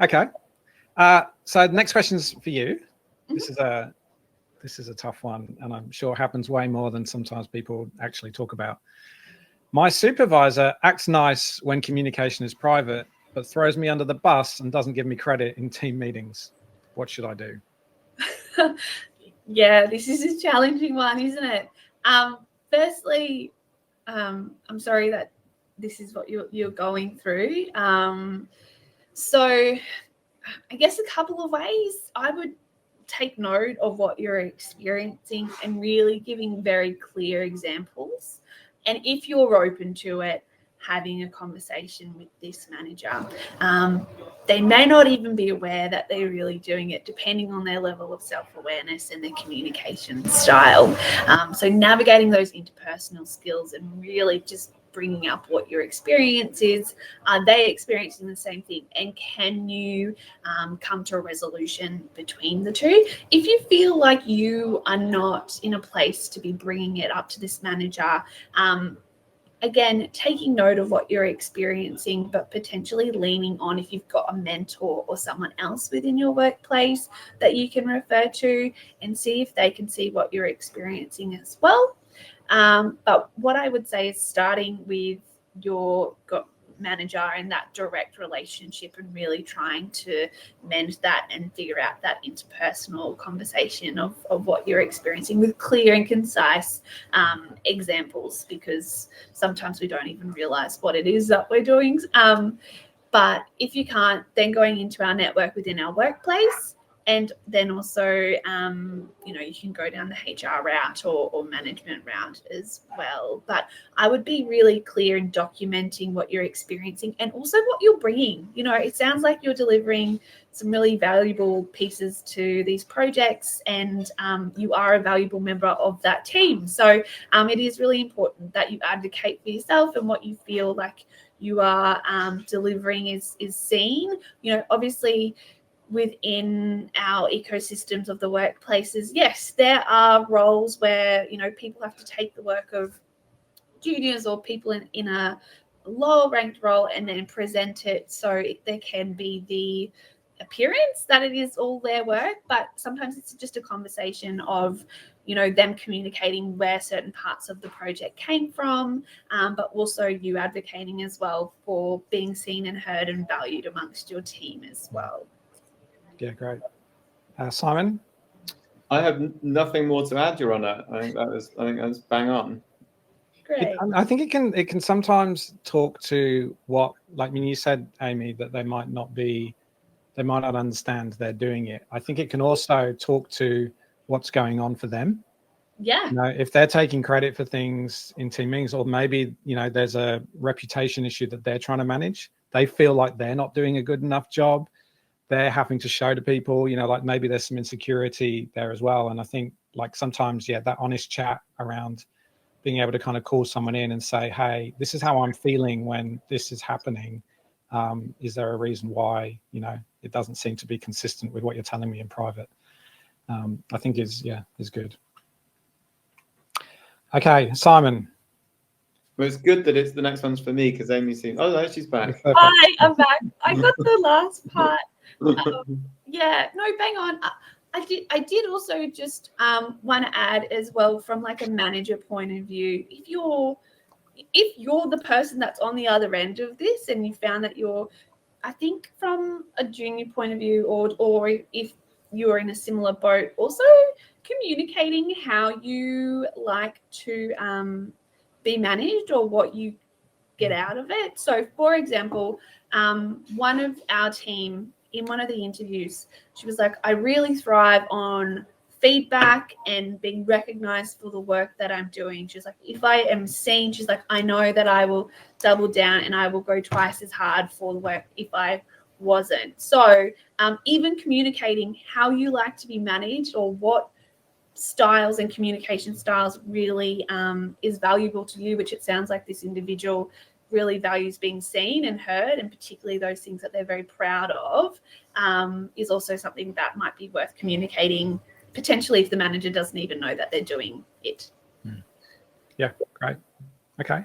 Okay. So the next question's for you. Mm-hmm. This is a tough one, and I'm sure happens way more than sometimes people actually talk about. My supervisor acts nice when communication is private, but throws me under the bus and doesn't give me credit in team meetings. What should I do? Yeah, this is a challenging one, isn't it? Firstly, I'm sorry that this is what you're going through. So I guess a couple of ways. I would take note of what you're experiencing and really giving very clear examples. And if you're open to it, having a conversation with this manager. They may not even be aware that they're really doing it, depending on their level of self-awareness and their communication style. So navigating those interpersonal skills and really just bringing up what your experience is. Are they experiencing the same thing? And can you come to a resolution between the two? If you feel like you are not in a place to be bringing it up to this manager, again, taking note of what you're experiencing, but potentially leaning on if you've got a mentor or someone else within your workplace that you can refer to and see if they can see what you're experiencing as well. But what I would say is starting with your manager and that direct relationship and really trying to mend that and figure out that interpersonal conversation of what you're experiencing with clear and concise examples, because sometimes we don't even realize what it is that we're doing. But if you can't, then going into our network within our workplace. And then also, you can go down the HR route or management route as well. But I would be really clear in documenting what you're experiencing and also what you're bringing. It sounds like you're delivering some really valuable pieces to these projects, and you are a valuable member of that team. So it is really important that you advocate for yourself, and what you feel like you are delivering is seen. Obviously, within our ecosystems of the workplaces, yes, there are roles where, people have to take the work of juniors or people in a lower ranked role and then present it. So there can be the appearance that it is all their work, but sometimes it's just a conversation of, them communicating where certain parts of the project came from, but also you advocating as well for being seen and heard and valued amongst your team as well. Yeah, great. Simon? I have nothing more to add, Your Honour. I think that's bang on. Great. I think it can sometimes talk to what, like when you said, Amy, that they might not understand they're doing it. I think it can also talk to what's going on for them. Yeah. If they're taking credit for things in team meetings, or maybe, there's a reputation issue that they're trying to manage. They feel like they're not doing a good enough job. They're having to show to people, like maybe there's some insecurity there as well. And I think like sometimes, that honest chat around being able to kind of call someone in and say, hey, this is how I'm feeling when this is happening. Is there a reason why, it doesn't seem to be consistent with what you're telling me in private? I think is good. Okay, Simon. Well, it's good that the next one's for me, because Amy seems... Oh, no, she's back. Hi, I'm back. I got the last part. No, bang on. I did also just want to add as well, from like a manager point of view, if you're the person that's on the other end of this and you found that I think from a junior point of view, or if you're in a similar boat, also communicating how you like to be managed or what you get out of it. So for example, one of our team, in one of the interviews, she was like, I really thrive on feedback and being recognized for the work that I'm doing. She's like, if I am seen, she's like, I know that I will double down and I will go twice as hard for the work if I wasn't. So even communicating how you like to be managed or what styles and communication styles really is valuable to you, which it sounds like this individual really values being seen and heard, and particularly those things that they're very proud of, is also something that might be worth communicating, potentially if the manager doesn't even know that they're doing it. Yeah, great. Okay.